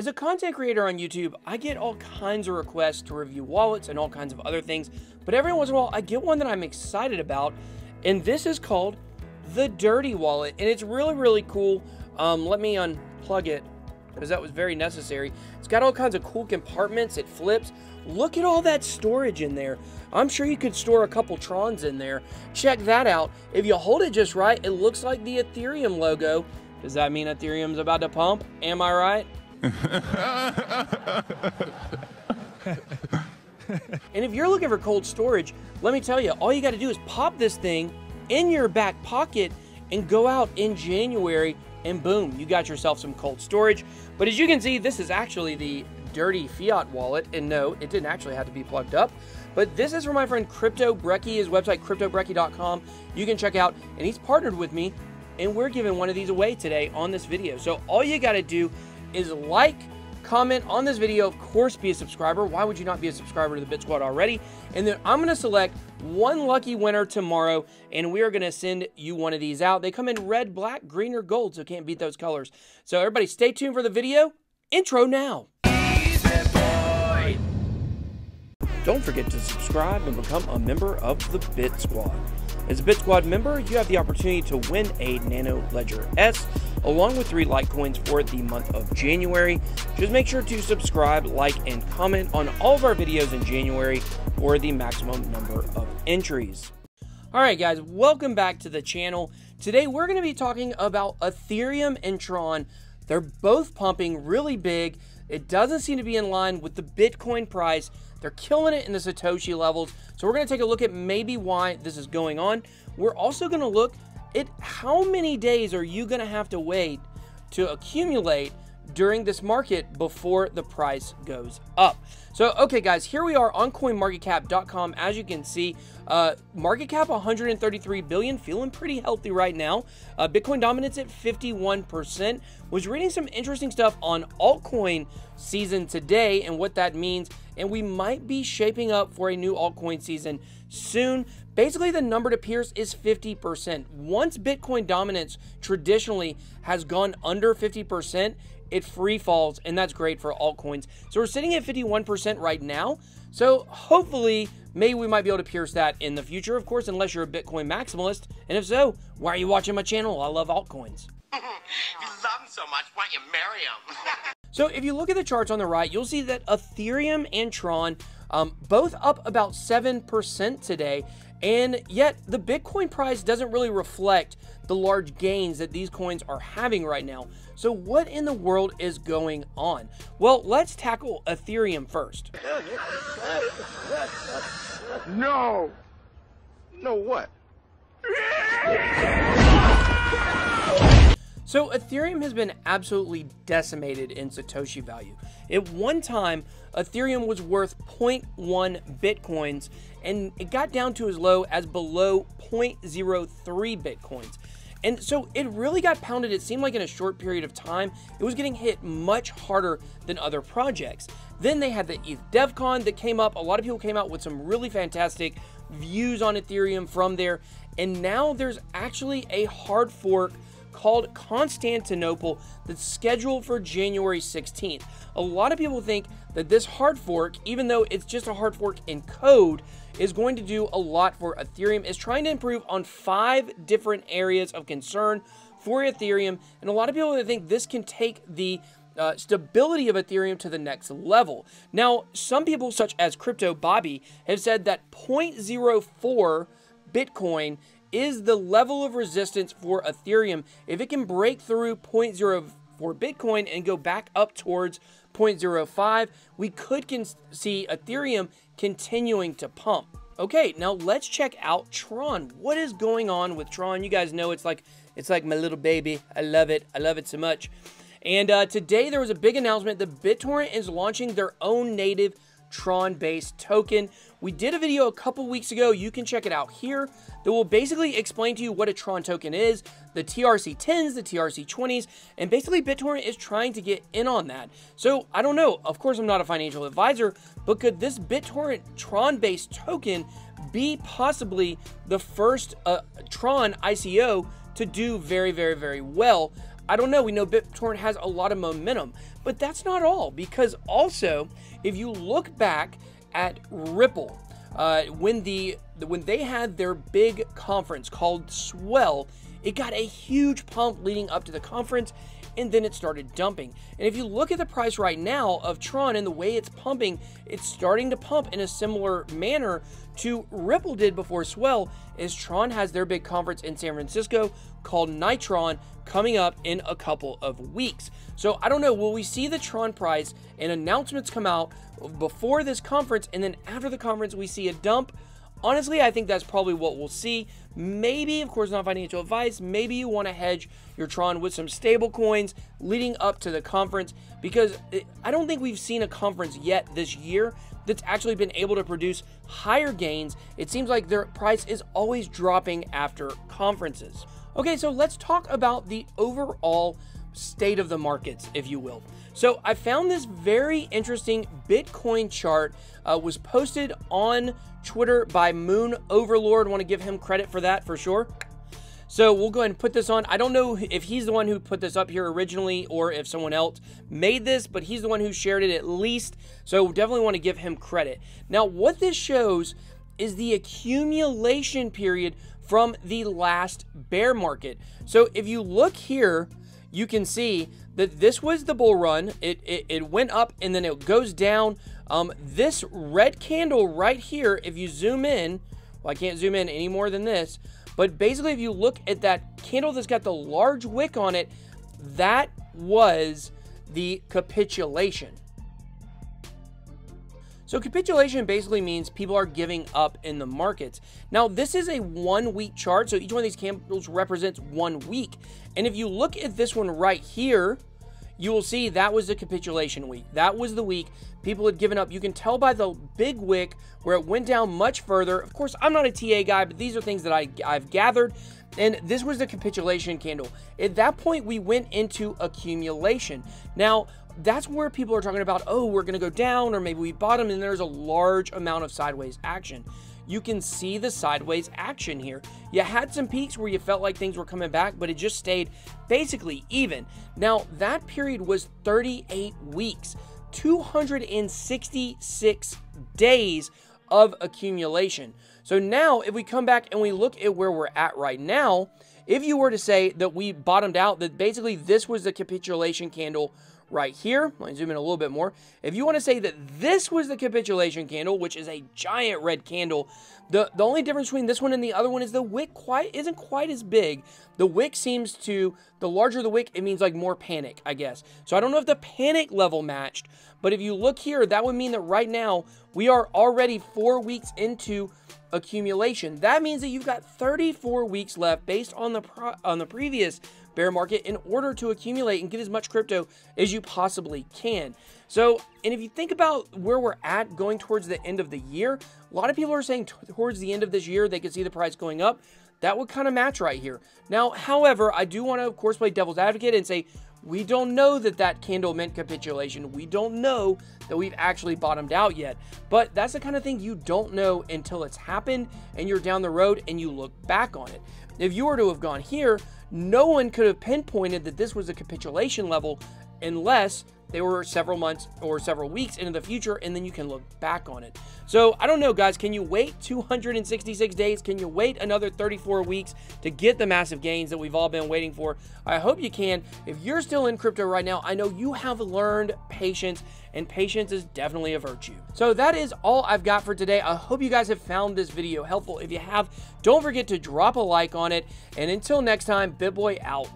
As a content creator on YouTube, I get all kinds of requests to review wallets and all kinds of other things, but every once in a while I get one that I'm excited about, and this is called the Dirty Wallet, and it's really, really cool. Let me unplug it, because that was very necessary. It's got all kinds of cool compartments, it flips. Look at all that storage in there. I'm sure you could store a couple Trons in there. Check that out. If you hold it just right, it looks like the Ethereum logo. Does that mean Ethereum's about to pump? Am I right? And if you're looking for cold storage, let me tell you, all you got to do is pop this thing in your back pocket and go out in January, and boom, you got yourself some cold storage. But as you can see, this is actually the Dirty Fiat wallet, and no, it didn't actually have to be plugged up. But this is from my friend Crypto Brecky. His website, cryptobrecky.com. You can check out, and he's partnered with me, and we're giving one of these away today on this video. So all you got to do is like, comment on this video, of course be a subscriber. Why would you not be a subscriber to the Bit Squad already? And then I'm going to select one lucky winner tomorrow, and we are going to send you one of these out. They come in red, black, green, or gold, so can't beat those colors. So everybody stay tuned for the video. Intro now. Don't forget to subscribe and become a member of the Bit Squad. As a Bit Squad member, you have the opportunity to win a Nano Ledger S, along with 3 Litecoins for the month of January. Just make sure to subscribe, like, and comment on all of our videos in January for the maximum number of entries. Alright guys, welcome back to the channel. Today we're going to be talking about Ethereum and Tron. They're both pumping really big. It doesn't seem to be in line with the Bitcoin price. They're killing it in the Satoshi levels. So we're going to take a look at maybe why this is going on. We're also going to look at how many days are you going to have to wait to accumulate during this market before the price goes up. So, okay guys, here we are on coinmarketcap.com. As you can see, market cap 133 billion, feeling pretty healthy right now. Bitcoin dominance at 51%. Was reading some interesting stuff on altcoin season today and what that means, and we might be shaping up for a new altcoin season soon. Basically, the number to pierce is 50%. Once Bitcoin dominance traditionally has gone under 50%, it free falls, and that's great for altcoins. So we're sitting at 51% right now. So hopefully, maybe we might be able to pierce that in the future, of course, unless you're a Bitcoin maximalist. And if so, why are you watching my channel? I love altcoins. You love them so much, why don't you marry them? So if you look at the charts on the right, you'll see that Ethereum and Tron both up about 7% today. And yet the Bitcoin price doesn't really reflect the large gains that these coins are having right now. So what in the world is going on? Well, let's tackle Ethereum first. No. No what? So Ethereum has been absolutely decimated in Satoshi value. At one time, Ethereum was worth 0.1 Bitcoins, and it got down to as low as below 0.03 Bitcoins. And so it really got pounded, it seemed like in a short period of time. It was getting hit much harder than other projects. Then they had the ETH DevCon that came up. A lot of people came out with some really fantastic views on Ethereum from there. And now there's actually a hard fork called Constantinople that's scheduled for January 16th. A lot of people think that this hard fork, even though it's just a hard fork in code, is going to do a lot for Ethereum. It's trying to improve on 5 different areas of concern for Ethereum, and a lot of people think this can take the stability of Ethereum to the next level. Now, some people, such as Crypto Bobby, have said that 0.04 Bitcoin is the level of resistance for Ethereum. If it can break through 0.04 Bitcoin and go back up towards 0.05, we could see Ethereum continuing to pump. Okay, now let's check out Tron. What is going on with Tron? You guys know it's like my little baby. I love it. I love it so much. And today there was a big announcement that BitTorrent is launching their own native Tron-based token. We did a video a couple weeks ago, you can check it out here, that will basically explain to you what a Tron token is, the TRC10s, the TRC20s, and basically BitTorrent is trying to get in on that. So I don't know, of course I'm not a financial advisor, but could this BitTorrent Tron-based token be possibly the first Tron ICO to do very, very, very well? I don't know, we know BitTorrent has a lot of momentum, but that's not all, because also, if you look back at Ripple, when they had their big conference called Swell, it got a huge pump leading up to the conference, and then it started dumping. And if you look at the price right now of Tron and the way it's pumping, it's starting to pump in a similar manner to Ripple did before Swell, as Tron has their big conference in San Francisco called Nitron coming up in a couple of weeks. So I don't know, will we see the Tron price and announcements come out before this conference, and then after the conference we see a dump? Honestly, I think that's probably what we'll see. Maybe, of course, not financial advice, maybe you want to hedge your Tron with some stable coins leading up to the conference, because I don't think we've seen a conference yet this year that's actually been able to produce higher gains. It seems like their price is always dropping after conferences. Okay, so let's talk about the overall state of the markets, if you will. So I found this very interesting Bitcoin chart, was posted on Twitter by Moon Overlord. I want to give him credit for that for sure. So we'll go ahead and put this on. I don't know if he's the one who put this up here originally or if someone else made this, but he's the one who shared it at least. So definitely want to give him credit. Now, what this shows is the accumulation period from the last bear market. So if you look here, you can see that this was the bull run. It went up and then it goes down. This red candle right here, if you zoom in, well, I can't zoom in any more than this, but basically if you look at that candle that's got the large wick on it, that was the capitulation. So capitulation basically means people are giving up in the markets. Now, this is a 1 week chart, so each one of these candles represents 1 week. And if you look at this one right here, you will see that was the capitulation week. That was the week people had given up. You can tell by the big wick where it went down much further. Of course, I'm not a TA guy, but these are things that I've gathered. And this was the capitulation candle. At that point, we went into accumulation. Now, that's where people are talking about, oh, we're going to go down, or maybe we bottomed, and there's a large amount of sideways action. You can see the sideways action here. You had some peaks where you felt like things were coming back, but it just stayed basically even. Now, that period was 38 weeks, 266 days of accumulation. So now, if we come back and we look at where we're at right now, if you were to say that we bottomed out, that basically this was the capitulation candle right here. Let me zoom in a little bit more. If you want to say that this was the capitulation candle, which is a giant red candle, the only difference between this one and the other one is the wick isn't quite as big. The wick seems to, the larger the wick, it means like more panic, I guess. So I don't know if the panic level matched, but if you look here, that would mean that right now we are already 4 weeks into accumulation. That means that you've got 34 weeks left based on the previous bear market in order to accumulate and get as much crypto as you possibly can. So, and if you think about where we're at going towards the end of the year, a lot of people are saying towards the end of this year they could see the price going up. That would kind of match right here. Now, however, I do want to, of course, play devil's advocate and say we don't know that that candle meant capitulation. We don't know that we've actually bottomed out yet. But that's the kind of thing you don't know until it's happened and you're down the road and you look back on it. If you were to have gone here, no one could have pinpointed that this was a capitulation level unless they were several months or several weeks into the future, and then you can look back on it. So I don't know, guys. Can you wait 266 days? Can you wait another 34 weeks to get the massive gains that we've all been waiting for? I hope you can. If you're still in crypto right now, I know you have learned patience, and patience is definitely a virtue. So that is all I've got for today. I hope you guys have found this video helpful. If you have, don't forget to drop a like on it. And until next time, BitBoy out.